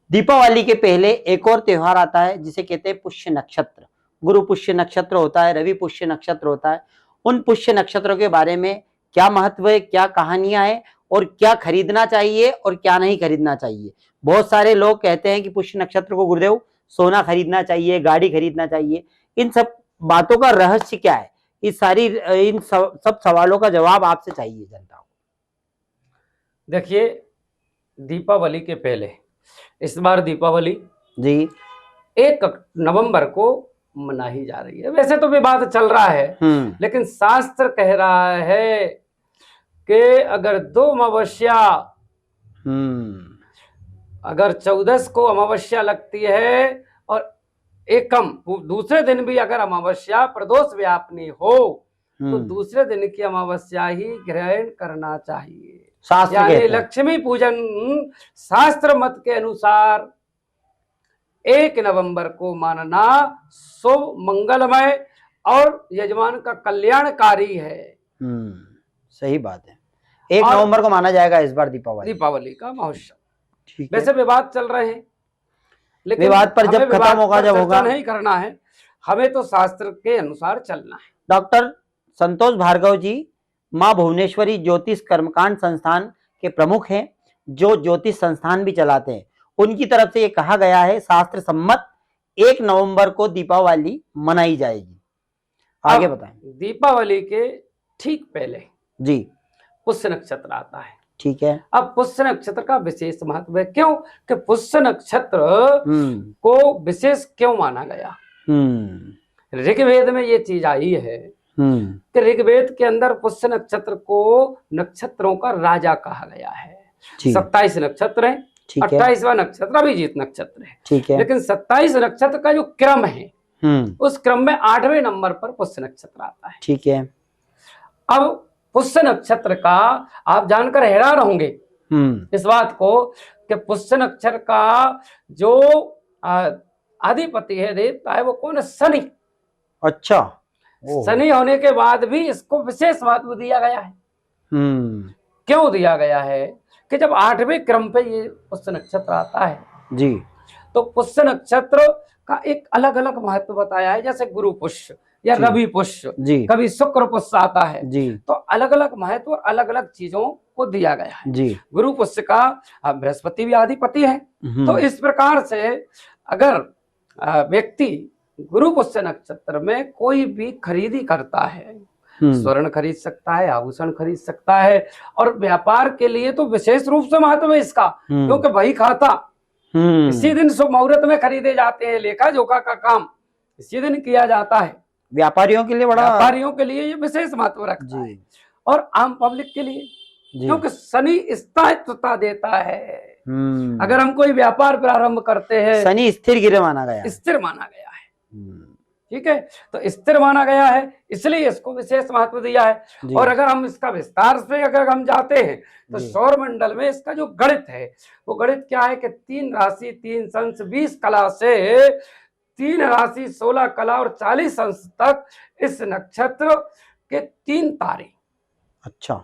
दीपावली के पहले एक और त्योहार आता है जिसे कहते हैं पुष्य नक्षत्र। गुरु पुष्य नक्षत्र होता है, रवि पुष्य नक्षत्र होता है। उन पुष्य नक्षत्रों के बारे में क्या महत्व है, क्या कहानियां हैं और क्या खरीदना चाहिए और क्या नहीं खरीदना चाहिए। बहुत सारे लोग कहते हैं कि पुष्य नक्षत्र को गुरुदेव सोना खरीदना चाहिए, गाड़ी खरीदना चाहिए। इन सब बातों का रहस्य क्या है? इन सब सवालों का जवाब आपसे चाहिए जनता को। देखिए, दीपावली के पहले इस बार दीपावली जी 1 नवंबर को मनाई जा रही है। वैसे तो विवाद चल रहा है, लेकिन शास्त्र कह रहा है कि अगर 2 अमावस्या, अगर 14 को अमावस्या लगती है और एकम दूसरे दिन भी अगर अमावस्या प्रदोष व्यापनी हो तो दूसरे दिन की अमावस्या ही ग्रहण करना चाहिए। यानी लक्ष्मी पूजन शास्त्र मत के अनुसार 1 नवंबर को मानना शुभ, मंगलमय और यजमान का कल्याणकारी है। सही बात है। 1 नवंबर को माना जाएगा इस बार दीपावली का महोत्सव। वैसे विवाद चल रहे हैं, लेकिन विवाद पर जब खत्म होगा, जब होगा, नहीं करना है, हमें तो शास्त्र के अनुसार चलना है। डॉक्टर संतोष भार्गव जी माँ भुवनेश्वरी ज्योतिष कर्मकांड संस्थान के प्रमुख हैं, जो ज्योतिष संस्थान भी चलाते हैं। उनकी तरफ से ये कहा गया है शास्त्र सम्मत 1 नवंबर को दीपावली मनाई जाएगी। आगे बताएं। दीपावली के ठीक पहले जी पुष्य नक्षत्र आता है। ठीक है। अब पुष्य नक्षत्र का विशेष महत्व है। क्यों कि पुष्य नक्षत्र को विशेष क्यों माना गया? ऋग्वेद में ये चीज आई है कि ऋग्वेद के अंदर पुष्य नक्षत्र को नक्षत्रों का राजा कहा गया है। 27 नक्षत्र है, 28वां नक्षत्र अभिजीत नक्षत्र है। ठीक है। लेकिन 27 नक्षत्र का जो क्रम है, उस क्रम में 8वें नंबर पर पुष्य नक्षत्र आता है। ठीक है। अब पुष्य नक्षत्र का आप जानकर हैरान होंगे इस बात को कि पुष्य नक्षत्र का जो अधिपति है, देवता है, वो कौन है? शनि। अच्छा। शनि होने के बाद भी इसको विशेष महत्व दिया गया है। क्यों दिया गया है? कि जब 8वें क्रम पे ये पुष्य नक्षत्र आता है जी, तो पुष्य नक्षत्र का एक अलग अलग महत्व बताया है। जैसे गुरु पुष्य या रवि पुष्य, कभी शुक्र पुष्य आता है जी, तो अलग अलग महत्व और अलग अलग चीजों को दिया गया है जी। गुरु पुष्य का बृहस्पति भी अधिपति है। तो इस प्रकार से अगर व्यक्ति गुरु पुष्य नक्षत्र में कोई भी खरीदी करता है, स्वर्ण खरीद सकता है, आभूषण खरीद सकता है, और व्यापार के लिए तो विशेष रूप से महत्व है इसका, क्योंकि वही खाता इसी दिन शुभ मुहूर्त में खरीदे जाते हैं। लेखा जोखा का काम इसी दिन किया जाता है। व्यापारियों के लिए व्यापारियों के लिए ये विशेष महत्व रखता है, और आम पब्लिक के लिए, क्योंकि शनि स्थायित्वता देता है। अगर हम कोई व्यापार प्रारंभ करते हैं, शनि स्थिर गिर माना गया, स्थिर माना गया है। ठीक है, तो स्थिर माना गया है, इसलिए इसको विशेष महत्व दिया है। और अगर हम इसका विस्तार से अगर हम जाते हैं तो सौर मंडल में इसका जो गणित है, वो गणित क्या है कि 3 राशि 3 संस 20 कला से 3 राशि 16 कला और 40 अंश तक इस नक्षत्र के 3 तारे। अच्छा,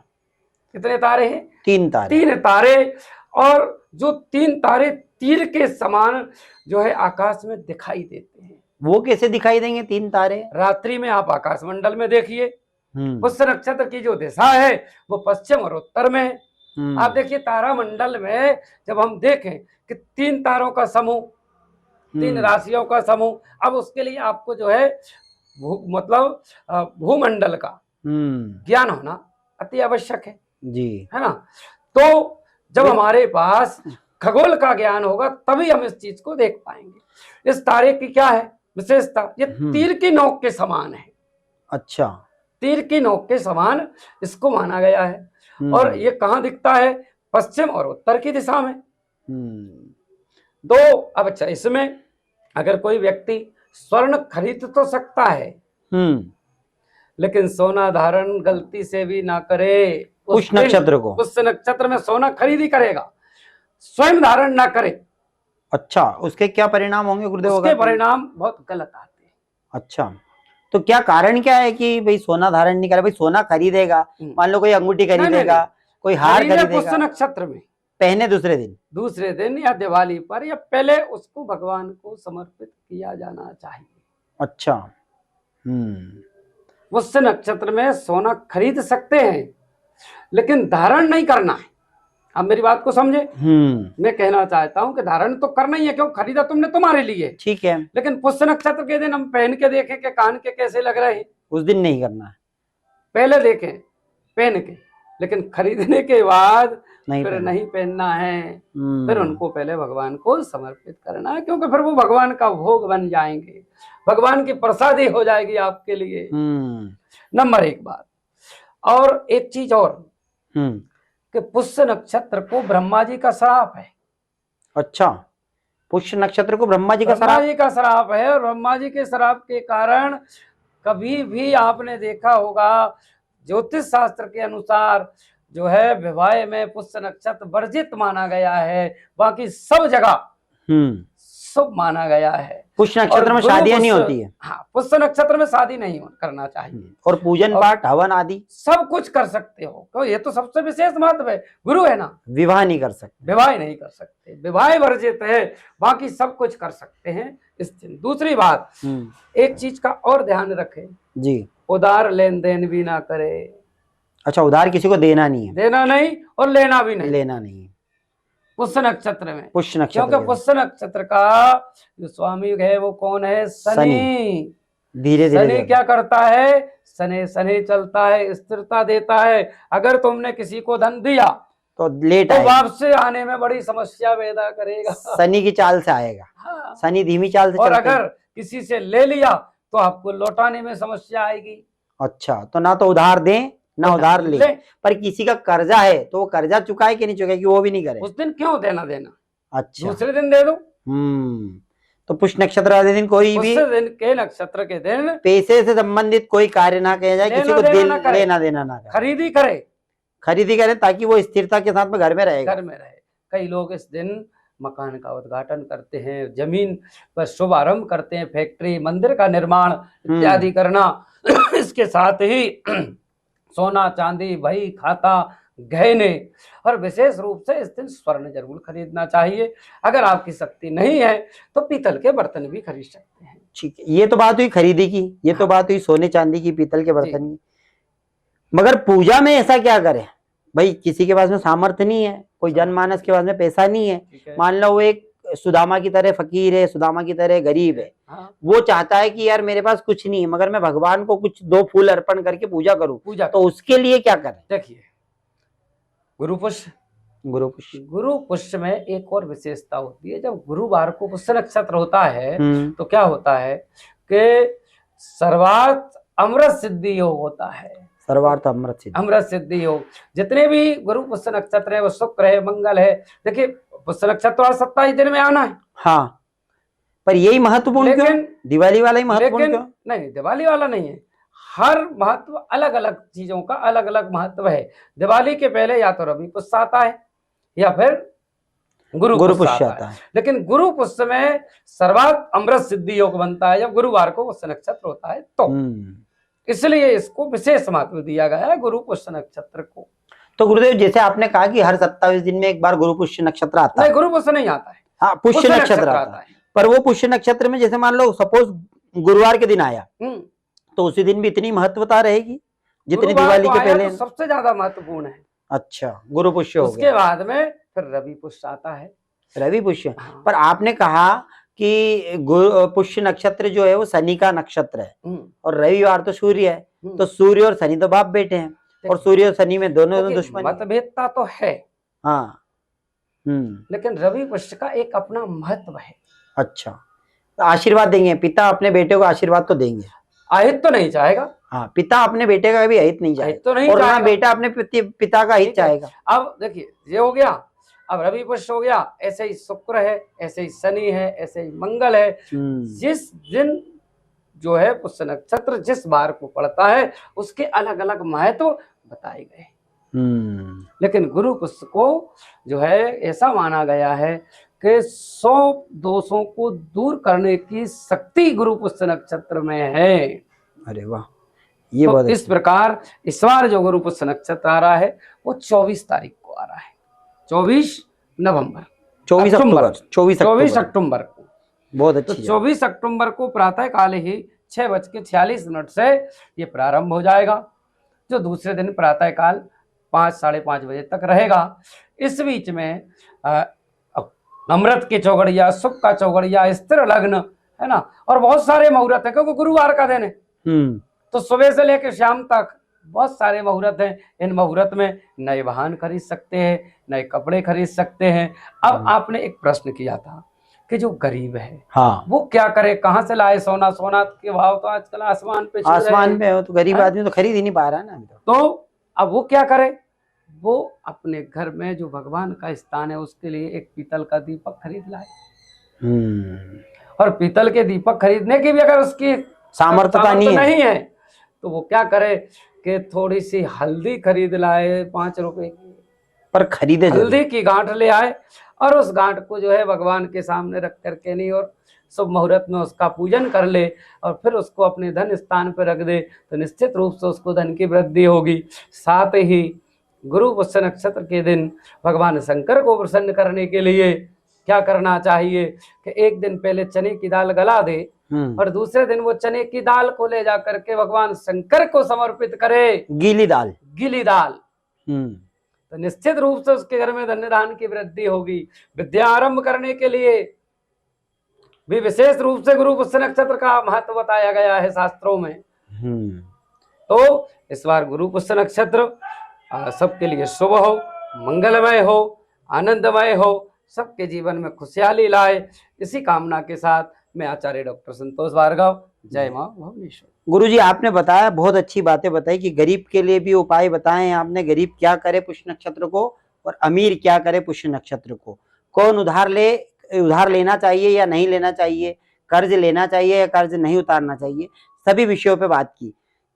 कितने तारे हैं? 3 तारे। 3 तारे, और जो 3 तारे तीर के समान जो है आकाश में दिखाई देते हैं। वो कैसे दिखाई देंगे 3 तारे? रात्रि में आप आकाश मंडल में देखिए, पुष्य नक्षत्र की जो दिशा है वो पश्चिम और उत्तर में है। आप देखिए तारा मंडल में जब हम देखें कि 3 तारों का समूह, 3 राशियों का समूह, अब उसके लिए आपको जो है मतलब भूमंडल का ज्ञान होना अति आवश्यक है जी, है ना। तो जब हमारे पास खगोल का ज्ञान होगा तभी हम इस चीज को देख पाएंगे। इस तारे की क्या है विशेषता? ये तीर की नोक के समान है। अच्छा, तीर की नोक के समान इसको माना गया है। और ये कहाँ दिखता है? पश्चिम और उत्तर की दिशा में। अब अच्छा, इसमें अगर कोई व्यक्ति स्वर्ण खरीद तो सकता है, लेकिन सोना धारण गलती से भी ना करे। उस नक्षत्र को, उस नक्षत्र में सोना खरीदी करेगा, स्वयं धारण ना करे। अच्छा, उसके क्या परिणाम होंगे गुरुदेव? उसके परिणाम बहुत गलत आते हैं। अच्छा, तो क्या कारण क्या है कि भाई सोना धारण नहीं करे? भाई सोना खरीदेगा, मान लो कोई अंगूठी खरीदेगा, कोई हार खरीदेगा पुष्य नक्षत्र में, पहने दूसरे दिन या दिवाली पर या पहले उसको भगवान को समर्पित किया जाना चाहिए। अच्छा। पुष्य नक्षत्र में सोना खरीद सकते हैं लेकिन धारण नहीं करना है। अब मेरी बात को समझे। मैं कहना चाहता हूं कि धारण तो करना ही है, क्यों खरीदा तुमने तुम्हारे लिए, ठीक है, लेकिन पुष्य नक्षत्र के दिन हम पहन के देखें कि कान के कैसे लग रहे हैं, उस दिन नहीं करना है। पहले देखें पहन के, लेकिन खरीदने के बाद नहीं फिर पहनना। नहीं पहनना है। फिर उनको पहले भगवान को समर्पित करना है, क्योंकि फिर वो भगवान का भोग बन जाएंगे, भगवान की प्रसादी हो जाएगी आपके लिए। नंबर एक बात। और एक चीज और कि पुष्य नक्षत्र को ब्रह्मा जी का श्राप है। अच्छा, पुष्य नक्षत्र को ब्रह्मा जी का श्राप है, और ब्रह्मा जी के श्राप के कारण कभी भी आपने देखा होगा ज्योतिष शास्त्र के अनुसार जो है विवाह में पुष्य नक्षत्र वर्जित माना गया है, बाकी सब जगह शुभ माना गया है। पुष्य नक्षत्र में शादियां नहीं होती है। हाँ, पुष्य नक्षत्र में शादी नहीं करना चाहिए। और पूजन पाठ हवन आदि सब कुछ कर सकते हो, तो ये तो सबसे विशेष महत्व है। गुरु है ना, विवाह नहीं कर सकते, विवाह नहीं कर सकते, विवाह वर्जित है, बाकी सब कुछ कर सकते हैं इस दिन। दूसरी बात, एक चीज का और ध्यान रखें जी, उधार लेन देन भी ना करे। अच्छा, उधार किसी को देना नहीं है, देना नहीं और लेना भी नहीं, लेना नहीं पुष्य नक्षत्र में। पुष्य नक्षत्र, क्योंकि पुष्य नक्षत्र का जो स्वामी है वो कौन है? शनि। धीरे धीरे शनि क्या करता है? शनि चलता है, स्थिरता देता है। अगर तुमने किसी को धन दिया तो लेट तो वापस आने में बड़ी समस्या पैदा करेगा। शनि की चाल से आएगा। हाँ। शनि धीमी चाल से। और अगर किसी से ले लिया तो आपको लौटाने में समस्या आएगी। अच्छा, तो ना तो उधार दें ना उधार ले, पर किसी का कर्जा है तो वो कर्जा चुकाए कि नहीं चुकाए कि वो भी नहीं करे। उस दिन क्यों देना? अच्छा, दूसरे दिन दे दो। तो पुष्य नक्षत्र वाले दिन कोई भी दिन के नक्षत्र के दिन पैसे से संबंधित कोई कार्य ना किया जाए, किसी को लेना देना ना करे, खरीदी करे ताकि वो स्थिरता के साथ में घर में रहे। कई लोग इस दिन मकान का उद्घाटन करते हैं, जमीन पर शुभारंभ करते हैं, फैक्ट्री मंदिर का निर्माण इत्यादि करना। इसके साथ ही सोना चांदी बही खाता गहने, और विशेष रूप से इस दिन स्वर्ण जरूर खरीदना चाहिए। अगर आपकी शक्ति नहीं है तो पीतल के बर्तन भी खरीद सकते हैं। ठीक है, ये तो बात हुई खरीदी की, ये तो बात हुई सोने चांदी की, पीतल के बर्तन की। मगर पूजा में ऐसा क्या करें भाई? किसी के पास में सामर्थ्य नहीं है, कोई जनमानस के पास में पैसा नहीं है, मान लो वो एक सुदामा की तरह फकीर है, सुदामा की तरह गरीब है। हाँ। वो चाहता है कि यार मेरे पास कुछ नहीं है मगर मैं भगवान को कुछ 2 फूल अर्पण करके पूजा करूं, तो उसके लिए क्या करें? देखिए, गुरु पुष्य में एक और विशेषता होती है। जब गुरुवार को पुष्य नक्षत्र होता है तो क्या होता है कि सर्वार्थ अमृत सिद्धि योग होता है। सर्वार्थ अमृत सिद्धि योग। जितने भी गुरु पुष्य नक्षत्र है वो शुक्र है, मंगल है। देखिए, पुष्य नक्षत्र और 27 दिन में आना है। हाँ, पर यही महत्वपूर्ण क्यों? दिवाली वाला ही महत्वपूर्ण क्यों? नहीं, दिवाली वाला नहीं है। हर महत्व अलग अलग चीजों का अलग अलग महत्व है। दिवाली के पहले या तो रवि पुष्य आता है या फिर गुरु पुष्य आता है। लेकिन गुरु पुष्य में सर्वार्थ अमृत सिद्धि योग बनता है जब गुरुवार को पुष्य नक्षत्र होता है, तो इसलिए इसको विशेष महत्व दिया गया है गुरु पुष्य नक्षत्र को। तो गुरुदेव, जैसे आपने कहा कि हर 27 दिन में एक बार गुरु पुष्य नक्षत्र आता है। नहीं, गुरु पुष्य नहीं आता है। हाँ, पुष्य नक्षत्र आता है। पर वो पुष्य नक्षत्र में जैसे मान लो सपोज गुरुवार के दिन आया तो उसी दिन भी इतनी महत्वता रहेगी जितनी दिवाली के पहले? तो सबसे ज्यादा महत्वपूर्ण है। अच्छा, गुरु पुष्य हो गया। उसके बाद में फिर रवि पुष्य आता है। रवि पुष्य। हाँ। पर आपने कहा कि पुष्य नक्षत्र जो है वो शनि का नक्षत्र है और रविवार तो सूर्य है, तो सूर्य और शनि तो बाप बेटे हैं, और सूर्य और शनि में दोनों दुश्मन। मतभेदता तो है। हाँ, लेकिन रवि पुष्य का एक अपना महत्व है। अच्छा, तो आशीर्वाद देंगे, पिता अपने बेटे को आशीर्वाद तो देंगे, अहित तो नहीं चाहेगा। हाँ, पिता अपने बेटे का भी अहित नहीं चाहेगा, तो नहीं, और ना बेटा अपने पिता का हित चाहेगा। अब देखिए, ये हो गया। अब रवि पुष्य हो गया, ऐसे ही शुक्र है, ऐसे ही शनि है, ऐसे ही मंगल है। जिस दिन जो है पुष्य नक्षत्र जिस बार को पड़ता है उसके अलग अलग महत्व बताए गए। लेकिन गुरु पुष्य को जो है ऐसा माना गया है कि 100 दोषों को दूर करने की शक्ति गुरु पुष्य नक्षत्र में है। अरे वाह, ये तो इस प्रकार इस बार जो गुरु पुष्य नक्षत्र आ रहा है वो 24 तारीख को आ रहा है। 24 नवंबर 24 अक्टूबर 24 अक्टूबर को। बहुत तो अच्छी 24 अक्टूबर को प्रातः काल ही 6:46 से ये प्रारंभ हो जाएगा, जो दूसरे दिन प्रातः काल 5 साढ़े 5 बजे तक रहेगा। इस बीच में अमृत की चौगड़िया, सुख का चौगड़िया, स्थिर लग्न है ना, और बहुत सारे मुहूर्त है, क्योंकि गुरुवार का दिन है। तो सुबह से लेकर शाम तक बहुत सारे मुहूर्त हैं। इन मुहूर्त में नए वाहन खरीद सकते हैं, नए कपड़े खरीद सकते हैं। अब आपने एक प्रश्न किया था कि जो गरीब है, हाँ, वो क्या करे, कहाँ से लाए सोना? सोना के भाव तो आजकल आसमान पे, आसमान पे हो, तो गरीब आदमी तो खरीद ही नहीं पा रहा है ना। तो अब वो क्या करे? वो अपने घर में जो भगवान का स्थान है उसके लिए एक पीतल का दीपक खरीद लाए। और पीतल के दीपक खरीदने की भी अगर उसकी सामर्थ्य नहीं है तो वो क्या करे कि थोड़ी सी हल्दी खरीद लाए, 5 रुपए की, पर खरीदे, हल्दी की गांठ ले आए और उस गांठ को जो है भगवान के सामने रख करके नहीं, और शुभ मुहूर्त में उसका पूजन कर ले और फिर उसको अपने धन स्थान पर रख दे, तो निश्चित रूप से उसको धन की वृद्धि होगी। साथ ही गुरु पुष्य नक्षत्र के दिन भगवान शंकर को प्रसन्न करने के लिए क्या करना चाहिए कि एक दिन पहले चने की दाल गला दे और दूसरे दिन वो चने की दाल को ले जा करके भगवान शंकर को समर्पित करे। गीली दाल तो निश्चित रूप से उसके घर में धन्य धान की वृद्धि होगी। विद्या आरंभ करने के लिए भी विशेष रूप से गुरु पुष्य नक्षत्र का महत्व बताया गया है शास्त्रों में। तो इस बार गुरु पुष्य नक्षत्र सबके लिए शुभ हो, मंगलमय हो, आनंदमय हो, सबके जीवन में खुशहाली लाए, इसी कामना के साथ मैं आचार्य डॉक्टर संतोष भार्गव, जय मां भुवनेश्वरी। गुरुजी, आपने बताया, बहुत अच्छी बातें बताई कि गरीब के लिए भी उपाय बताए हैं आपने। गरीब क्या करे पुष्य नक्षत्र को, और अमीर क्या करे पुष्य नक्षत्र को। कौन उधार लेना चाहिए या नहीं लेना चाहिए, कर्ज लेना चाहिए या कर्ज नहीं उतारना चाहिए, सभी विषयों पे बात की।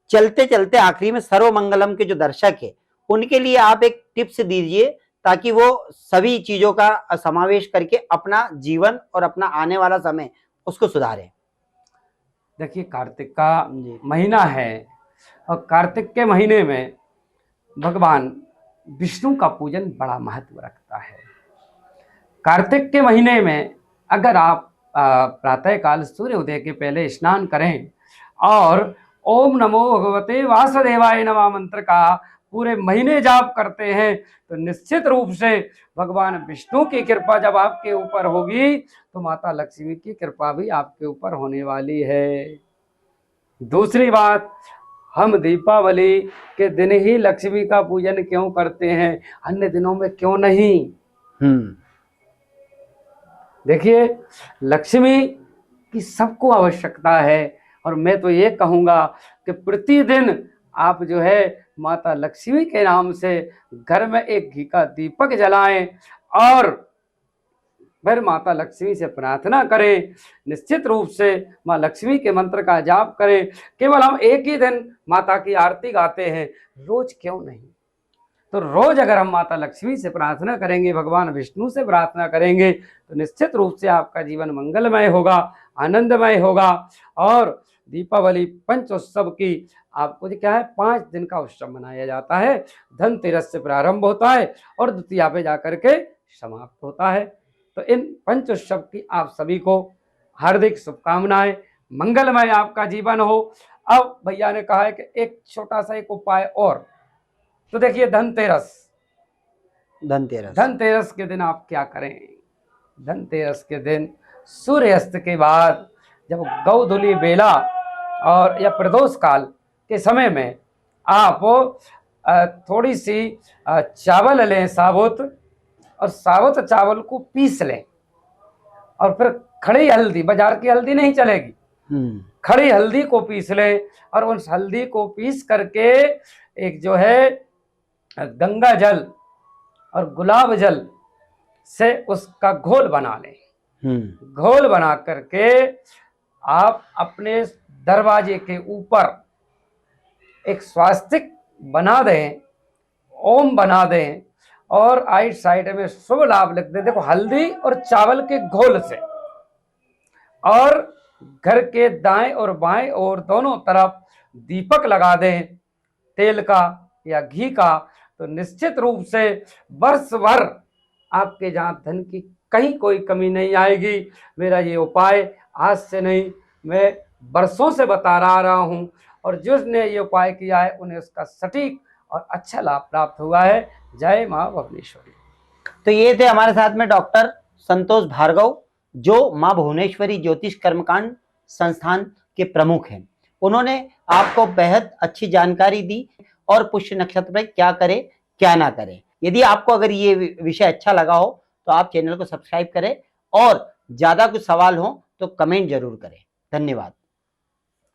चलते चलते आखिरी में सर्वमंगलम के जो दर्शक है उनके लिए आप एक टिप्स दीजिए ताकि वो सभी चीजों का समावेश करके अपना जीवन और अपना आने वाला समय उसको सुधारें। देखिए, कार्तिक का महीना है और कार्तिक के महीने में भगवान विष्णु का पूजन बड़ा महत्व रखता है। कार्तिक के महीने में अगर आप प्रातः काल सूर्य उदय के पहले स्नान करें और ओम नमो भगवते वासुदेवाय नमः मंत्र का पूरे महीने जाप करते हैं तो निश्चित रूप से भगवान विष्णु की कृपा जब आपके ऊपर होगी तो माता लक्ष्मी की कृपा भी आपके ऊपर होने वाली है। दूसरी बात, हम दीपावली के दिन ही लक्ष्मी का पूजन क्यों करते हैं, अन्य दिनों में क्यों नहीं? देखिए, लक्ष्मी की सबको आवश्यकता है और मैं तो ये कहूँगा कि प्रतिदिन आप जो है माता लक्ष्मी के नाम से घर में एक घी का दीपक जलाएं और फिर माता लक्ष्मी से प्रार्थना करें। निश्चित रूप से माँ लक्ष्मी के मंत्र का जाप करें। केवल हम एक ही दिन माता की आरती गाते हैं, रोज क्यों नहीं? तो रोज अगर हम माता लक्ष्मी से प्रार्थना करेंगे, भगवान विष्णु से प्रार्थना करेंगे तो निश्चित रूप से आपका जीवन मंगलमय होगा, आनंदमय होगा। और दीपावली पंच उत्सव की आपको क्या है, 5 दिन का उत्सव मनाया जाता है। धनतेरस से प्रारंभ होता है और द्वितीया पे जाकर के समाप्त होता है। तो इन पंच उत्सव की आप सभी को हार्दिक शुभकामनाएं, मंगलमय आपका जीवन हो। अब भैया ने कहा है कि एक छोटा सा एक उपाय और, तो देखिए धनतेरस के दिन आप क्या करें? धनतेरस के दिन सूर्यास्त के बाद जब गौधुली बेला और या प्रदोष काल के समय में आप थोड़ी सी चावल लें साबुत, और साबुत चावल को पीस लें और फिर खड़ी हल्दी, बाजार की हल्दी नहीं चलेगी, खड़ी हल्दी को पीस लें और उस हल्दी को पीस करके एक जो है गंगा जल और गुलाब जल से उसका घोल बना लें। घोल बना करके आप अपने दरवाजे के ऊपर एक स्वास्तिक बना दें, ओम बना दें और आइट साइड में शुभ लाभ लिख दें। देखो, हल्दी और चावल के घोल से, और घर के दाएं और बाएं और दोनों तरफ दीपक लगा दें तेल का या घी का, तो निश्चित रूप से वर्ष भर आपके जहाँ धन की कहीं कोई कमी नहीं आएगी। मेरा ये उपाय आज से नहीं, मैं वर्षों से बता रहा हूँ, और जिसने ये उपाय किया है उन्हें उसका सटीक और अच्छा लाभ प्राप्त हुआ है। जय माँ भुवनेश्वरी। तो ये थे हमारे साथ में डॉक्टर संतोष भार्गव, जो माँ भुवनेश्वरी ज्योतिष कर्मकांड संस्थान के प्रमुख हैं। उन्होंने आपको बेहद अच्छी जानकारी दी और पुष्य नक्षत्र में क्या करें क्या ना करें। यदि आपको अगर ये विषय अच्छा लगा हो तो आप चैनल को सब्सक्राइब करें, और ज्यादा कुछ सवाल हो तो कमेंट जरूर करें। धन्यवाद।